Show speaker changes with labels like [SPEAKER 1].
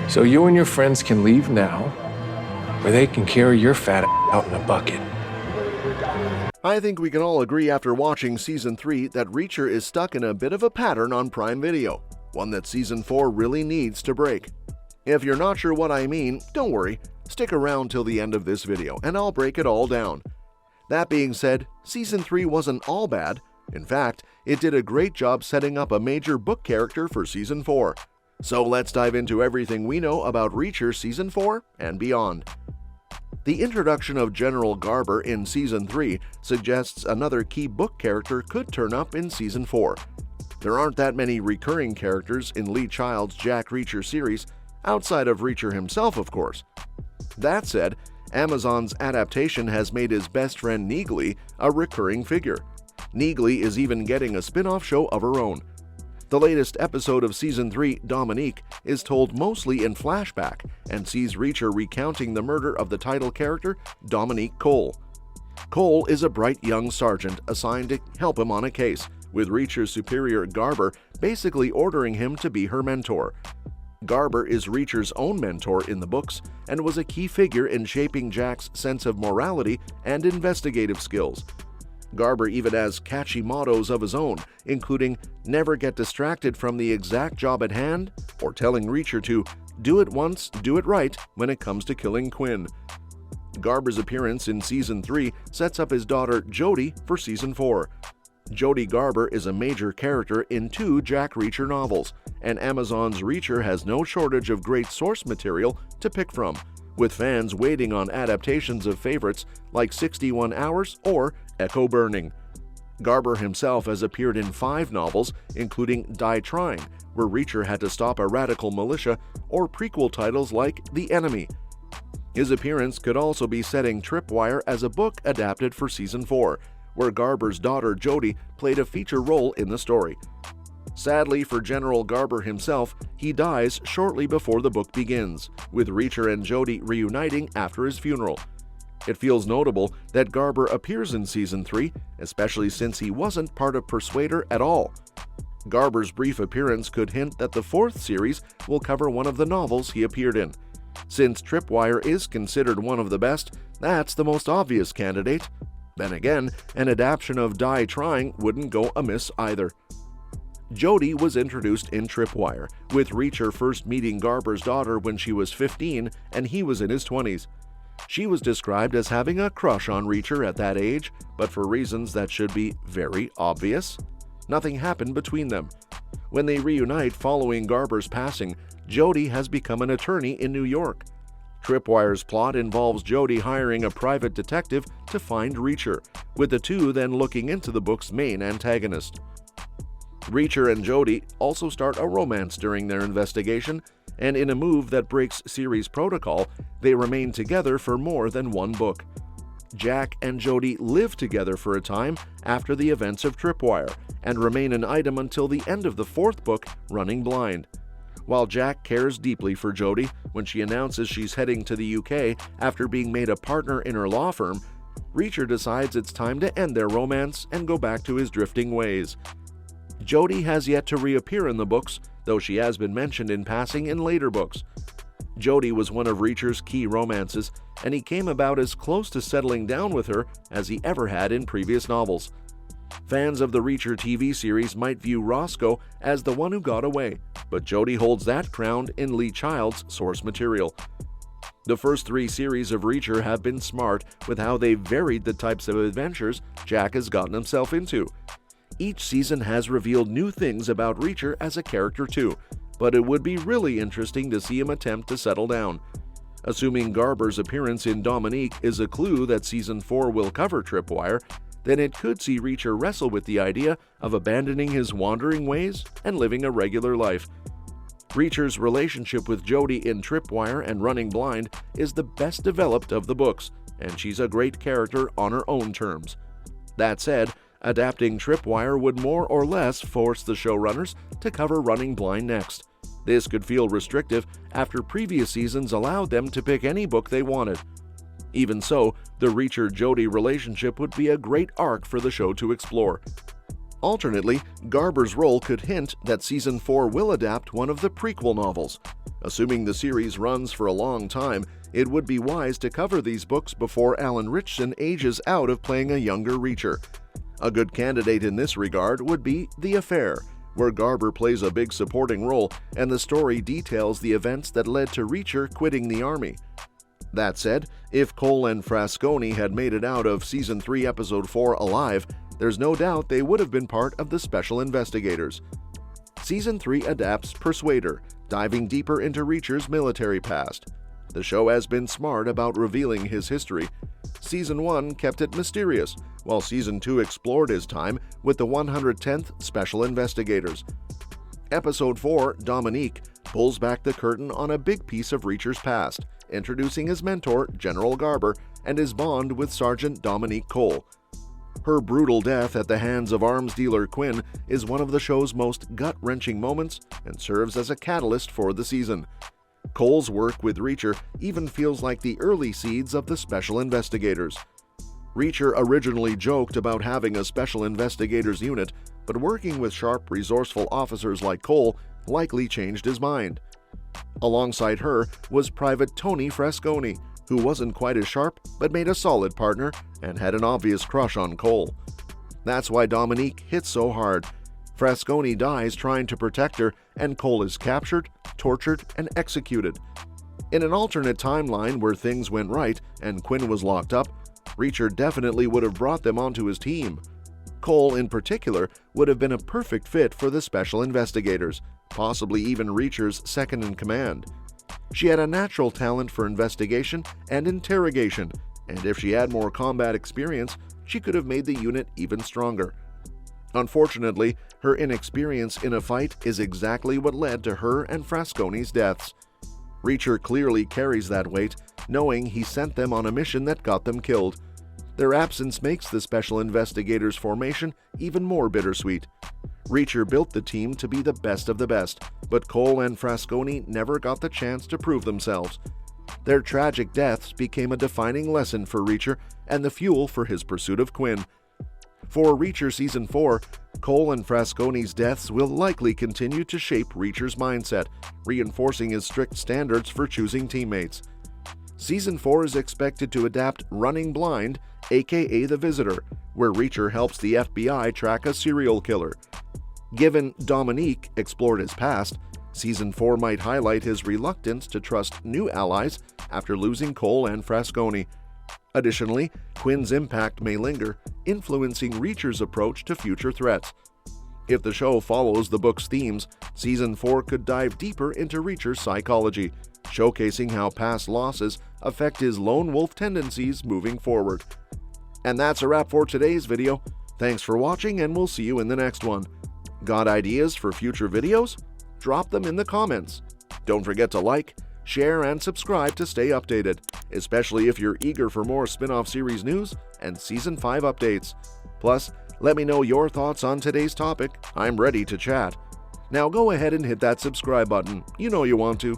[SPEAKER 1] So you and your friends can leave now, or they can carry your fat out in a bucket.
[SPEAKER 2] I think we can all agree after watching Season 3 that Reacher is stuck in a bit of a pattern on Prime Video, one that Season 4 really needs to break. If you're not sure what I mean, don't worry, stick around till the end of this video and I'll break it all down. That being said, Season 3 wasn't all bad. In fact, it did a great job setting up a major book character for Season 4. So let's dive into everything we know about Reacher Season 4 and beyond. The introduction of General Garber in Season 3 suggests another key book character could turn up in Season 4. There aren't that many recurring characters in Lee Child's Jack Reacher series, outside of Reacher himself, of course. That said, Amazon's adaptation has made his best friend Neagley a recurring figure. Neagley is even getting a spin-off show of her own. The latest episode of Season 3, Dominique, is told mostly in flashback and sees Reacher recounting the murder of the title character, Dominique Cole. Cole is a bright young sergeant assigned to help him on a case, with Reacher's superior Garber basically ordering him to be her mentor. Garber is Reacher's own mentor in the books and was a key figure in shaping Jack's sense of morality and investigative skills. Garber even has catchy mottos of his own, including never get distracted from the exact job at hand or telling Reacher to do it once, do it right when it comes to killing Quinn. Garber's appearance in Season 3 sets up his daughter Jodie for Season 4. Jodie Garber is a major character in 2 Jack Reacher novels, and Amazon's Reacher has no shortage of great source material to pick from, with fans waiting on adaptations of favorites like 61 Hours or Echo Burning. Garber himself has appeared in 5 novels, including Die Trying, where Reacher had to stop a radical militia, or prequel titles like The Enemy. His appearance could also be setting Tripwire as a book adapted for Season 4, where Garber's daughter Jodie played a feature role in the story. Sadly for General Garber himself, he dies shortly before the book begins, with Reacher and Jodie reuniting after his funeral. It feels notable that Garber appears in Season 3, especially since he wasn't part of Persuader at all. Garber's brief appearance could hint that the 4th series will cover one of the novels he appeared in. Since Tripwire is considered one of the best, that's the most obvious candidate. Then again, an adaptation of Die Trying wouldn't go amiss either. Jodie was introduced in Tripwire, with Reacher first meeting Garber's daughter when she was 15 and he was in his 20s. She was described as having a crush on Reacher at that age, but for reasons that should be very obvious, nothing happened between them. When they reunite following Garber's passing, Jodie has become an attorney in New York. Tripwire's plot involves Jodie hiring a private detective to find Reacher, with the two then looking into the book's main antagonist. Reacher and Jodie also start a romance during their investigation, and in a move that breaks series protocol, they remain together for more than one book. Jack and Jodie live together for a time after the events of Tripwire, and remain an item until the end of the 4th book, Running Blind. While Jack cares deeply for Jodie, when she announces she's heading to the UK after being made a partner in her law firm, Reacher decides it's time to end their romance and go back to his drifting ways. Jodie has yet to reappear in the books, though she has been mentioned in passing in later books. Jodie was one of Reacher's key romances, and he came about as close to settling down with her as he ever had in previous novels. Fans of the Reacher TV series might view Roscoe as the one who got away, but Jodie holds that crown in Lee Child's source material. The first 3 series of Reacher have been smart with how they've varied the types of adventures Jack has gotten himself into. Each season has revealed new things about Reacher as a character too, but it would be really interesting to see him attempt to settle down. Assuming Garber's appearance in Dominique is a clue that Season 4 will cover Tripwire, then it could see Reacher wrestle with the idea of abandoning his wandering ways and living a regular life. Reacher's relationship with Jodie in Tripwire and Running Blind is the best developed of the books, and she's a great character on her own terms. That said, adapting Tripwire would more or less force the showrunners to cover Running Blind next. This could feel restrictive after previous seasons allowed them to pick any book they wanted. Even so, the Reacher-Jodie relationship would be a great arc for the show to explore. Alternately, Garber's role could hint that Season 4 will adapt one of the prequel novels. Assuming the series runs for a long time, it would be wise to cover these books before Alan Ritchson ages out of playing a younger Reacher. A good candidate in this regard would be The Affair, where Garber plays a big supporting role and the story details the events that led to Reacher quitting the army. That said, if Cole and Frasconi had made it out of Season 3, Episode 4 alive, there's no doubt they would have been part of the Special Investigators. Season 3 adapts Persuader, diving deeper into Reacher's military past. The show has been smart about revealing his history. Season 1 kept it mysterious, while Season 2 explored his time with the 110th Special Investigators. Episode 4, Dominique, pulls back the curtain on a big piece of Reacher's past, introducing his mentor, General Garber, and his bond with Sergeant Dominique Cole. Her brutal death at the hands of arms dealer Quinn is one of the show's most gut-wrenching moments and serves as a catalyst for the season. Cole's work with Reacher even feels like the early seeds of the Special Investigators. Reacher originally joked about having a Special Investigators unit, but working with sharp, resourceful officers like Cole likely changed his mind. Alongside her was Private Tony Frasconi, who wasn't quite as sharp but made a solid partner and had an obvious crush on Cole. That's why Dominique hits so hard. Frasconi dies trying to protect her, and Cole is captured, tortured, and executed. In an alternate timeline where things went right and Quinn was locked up, Reacher definitely would have brought them onto his team. Cole, in particular, would have been a perfect fit for the Special Investigators, possibly even Reacher's second-in-command. She had a natural talent for investigation and interrogation, and if she had more combat experience, she could have made the unit even stronger. Unfortunately, her inexperience in a fight is exactly what led to her and Frasconi's deaths. Reacher clearly carries that weight, knowing he sent them on a mission that got them killed. Their absence makes the Special Investigators formation even more bittersweet. Reacher built the team to be the best of the best, but Cole and Frasconi never got the chance to prove themselves. Their tragic deaths became a defining lesson for Reacher and the fuel for his pursuit of Quinn. For Reacher Season 4, Cole and Frasconi's deaths will likely continue to shape Reacher's mindset, reinforcing his strict standards for choosing teammates. Season 4 is expected to adapt Running Blind, aka The Visitor, where Reacher helps the FBI track a serial killer. Given Dominique explored his past, Season 4 might highlight his reluctance to trust new allies after losing Cole and Frasconi. Additionally, Quinn's impact may linger, influencing Reacher's approach to future threats. If the show follows the book's themes, Season 4 could dive deeper into Reacher's psychology, showcasing how past losses affect his lone wolf tendencies moving forward. And that's a wrap for today's video. Thanks for watching, and we'll see you in the next one. Got ideas for future videos? Drop them in the comments. Don't forget to like, share, and subscribe to stay updated, especially if you're eager for more spin-off series news and Season 5 updates. Plus, let me know your thoughts on today's topic. I'm ready to chat. Now go ahead and hit that subscribe button. You know you want to.